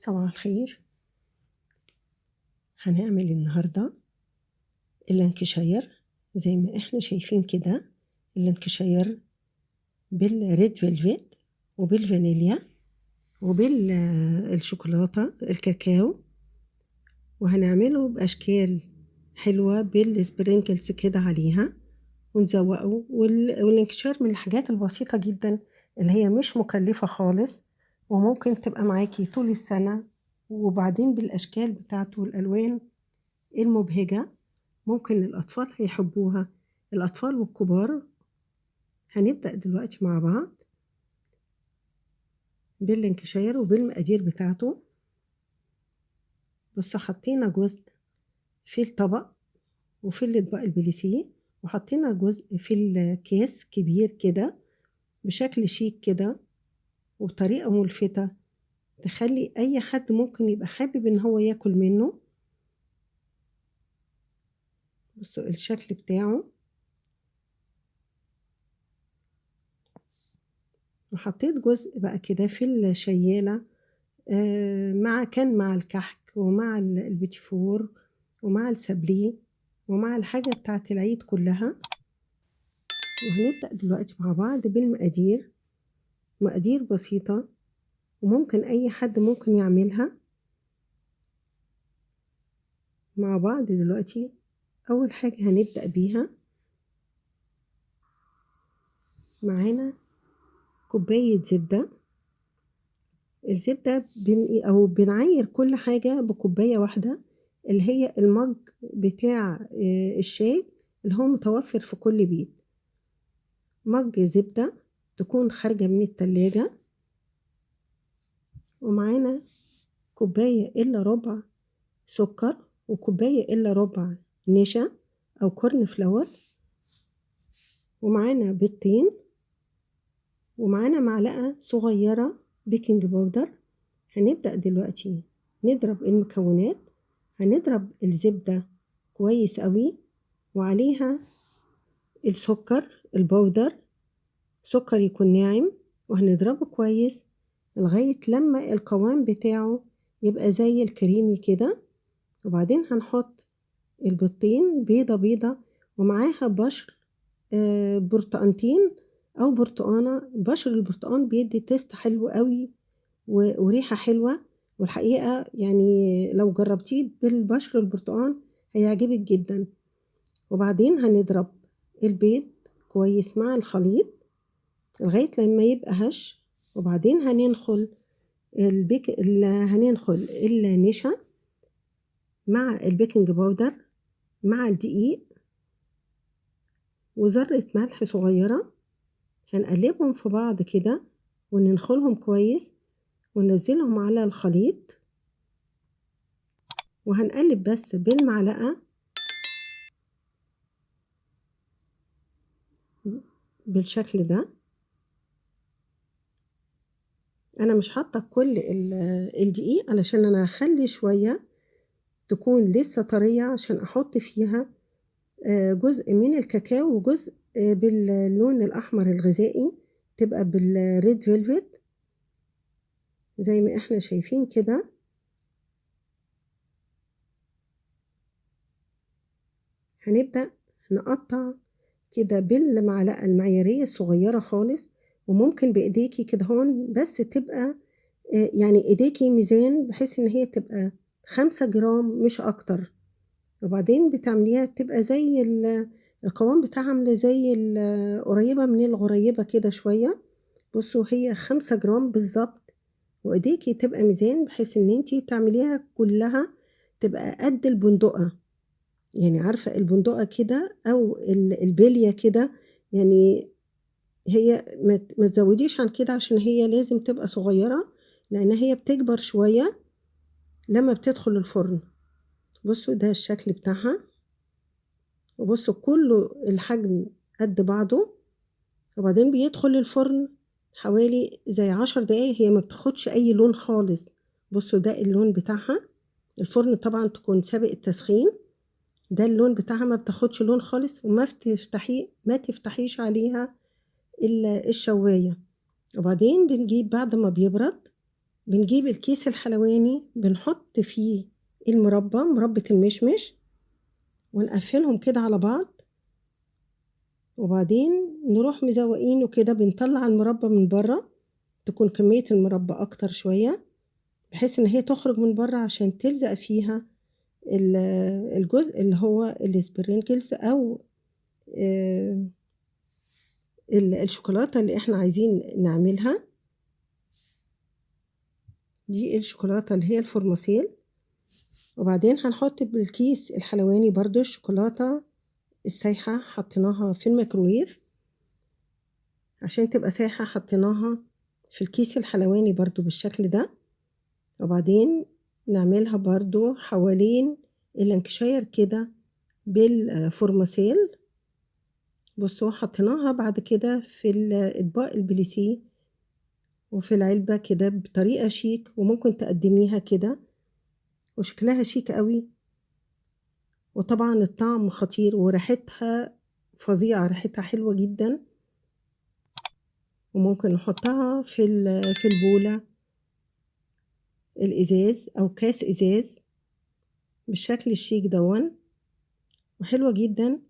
صباح الخير. هنعمل النهاردة اللانكشاير زي ما احنا شايفين كده. اللانكشاير بالريد فيلفت وبالفانيليا وبالشوكولاتة الكاكاو، وهنعمله بأشكال حلوة بالسبرينكلز كده عليها ونزوقه. والانكشار من الحاجات البسيطة جدا اللي هي مش مكلفة خالص، وممكن تبقى معاكي طول السنة. وبعدين بالأشكال بتاعته والألوان المبهجة ممكن الأطفال هيحبوها، الأطفال والكبار. هنبدأ دلوقتي مع بعض بالانكشاير وبالمقادير بتاعته. بصوا، حطينا جزء في الطبق وفي الأطباق البليسيه، وحطينا جزء في الكيس كبير كده بشكل شيك كده وبطريقة ملفتة تخلي أي حد ممكن يبقى حابب إن هو ياكل منه. بصوا الشكل بتاعه. وحطيت جزء بقى كده في الشيالة مع الكحك ومع البيتي فور ومع السابليه ومع الحاجة بتاعت العيد كلها. وهنبدأ دلوقتي مع بعض بالمقادير، مقادير بسيطة وممكن أي حد ممكن يعملها مع بعض دلوقتي. أول حاجة هنبدأ بيها، معانا كوباية زبدة. الزبدة بنعاير كل حاجة بكوباية واحدة، اللي هي المج بتاع الشاي اللي هو متوفر في كل بيت. مج زبدة تكون خارجة من التلاجة. ومعانا كوباية إلا ربع سكر، وكوباية إلا ربع نشا أو كورن فلاور، ومعانا بيضتين، ومعانا معلقة صغيرة بيكنج باودر. هنبدأ دلوقتي نضرب المكونات. هنضرب الزبدة كويس قوي وعليها السكر البودر، سكر يكون ناعم، وهنضربه كويس لغاية لما القوام بتاعه يبقى زي الكريمي كده. وبعدين هنحط البيضتين، بيضة بيضة ومعاها بشر برتقانتين أو برتقانة. بشر البرتقان بيدي تيست حلو قوي وريحة حلوة، والحقيقة يعني لو جربتيه بالبشر البرتقان هيعجبك جدا. وبعدين هنضرب البيض كويس مع الخليط لغاية لما يبقى هش. وبعدين هننخل هننخل النشا مع البيكنج باودر مع الدقيق وذرة ملح صغيرة. هنقلبهم في بعض كده وننخلهم كويس وننزلهم على الخليط، وهنقلب بس بالمعلقة بالشكل ده. انا مش حاطه كل الدقيق علشان انا هخلي شويه تكون لسه طريه عشان احط فيها جزء من الكاكاو وجزء باللون الاحمر الغذائي، تبقى بالريد فيلفت زي ما احنا شايفين كده. هنبدأ نقطع كده بالمعلقة المعيارية الصغيرة خالص، وممكن بإيديكي كده هون بس تبقى يعني إيديكي ميزان بحيث إن هي تبقى 5 جرام مش أكتر. وبعدين بتعمليها تبقى زي القوام بتاعها عاملة زي قريبة من الغريبة كده شوية. بصوا هي 5 جرام بالظبط، وإيديكي تبقى ميزان بحيث إن انتي تعمليها كلها تبقى قد البندقة. يعني عارفة البندقة كده أو البلية كده، يعني هي ما تزوديش عن كده عشان هي لازم تبقى صغيرة لأن هي بتكبر شوية لما بتدخل الفرن. بصوا ده الشكل بتاعها، وبصوا كله الحجم قد بعضه. وبعدين بيدخل الفرن حوالي زي 10 دقايق، هي ما بتاخدش أي لون خالص. بصوا ده اللون بتاعها. الفرن طبعا تكون سابق التسخين. ده اللون بتاعها، ما بتاخدش لون خالص، وما ما تفتحيش عليها الشواية. وبعدين بنجيب بعد ما بيبرد بنجيب الكيس الحلواني بنحط فيه مربى المشمش ونقفلهم كده على بعض، وبعدين نروح مزوقينه كده، بنطلع المربى من بره، تكون كمية المربى أكتر شوية بحيث إن هي تخرج من بره عشان تلزق فيها الجزء اللي هو السبرينكلز أو الشوكولاتة اللي احنا عايزين نعملها. دي الشوكولاتة اللي هي الفورماسيل. وبعدين هنحط بالكيس الحلواني برضو الشوكولاتة السايحة، حطيناها في الميكروويف عشان تبقى سايحة، حطيناها في الكيس الحلواني برضو بالشكل ده. وبعدين نعملها برضو حوالين الانكشاير كده بالفورماسيل. بصوا حطيناها بعد كده في الأطباق البليسيه وفي العلبة كده بطريقة شيك، وممكن تقدميها كده وشكلها شيك قوي، وطبعا الطعم خطير وريحتها فظيعة، ريحتها حلوة جدا. وممكن نحطها في البولة الإزاز أو كاس إزاز بالشكل الشيك دون، وحلوة جدا.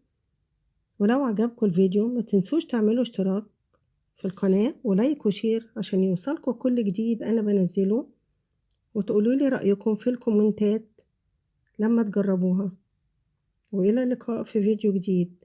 ولو عجبكم الفيديو ما تنسوش تعملوا اشتراك في القناة ولايك وشير عشان يوصلكم كل جديد أنا بنزله، وتقولوا لي رأيكم في الكومنتات لما تجربوها. وإلى اللقاء في فيديو جديد.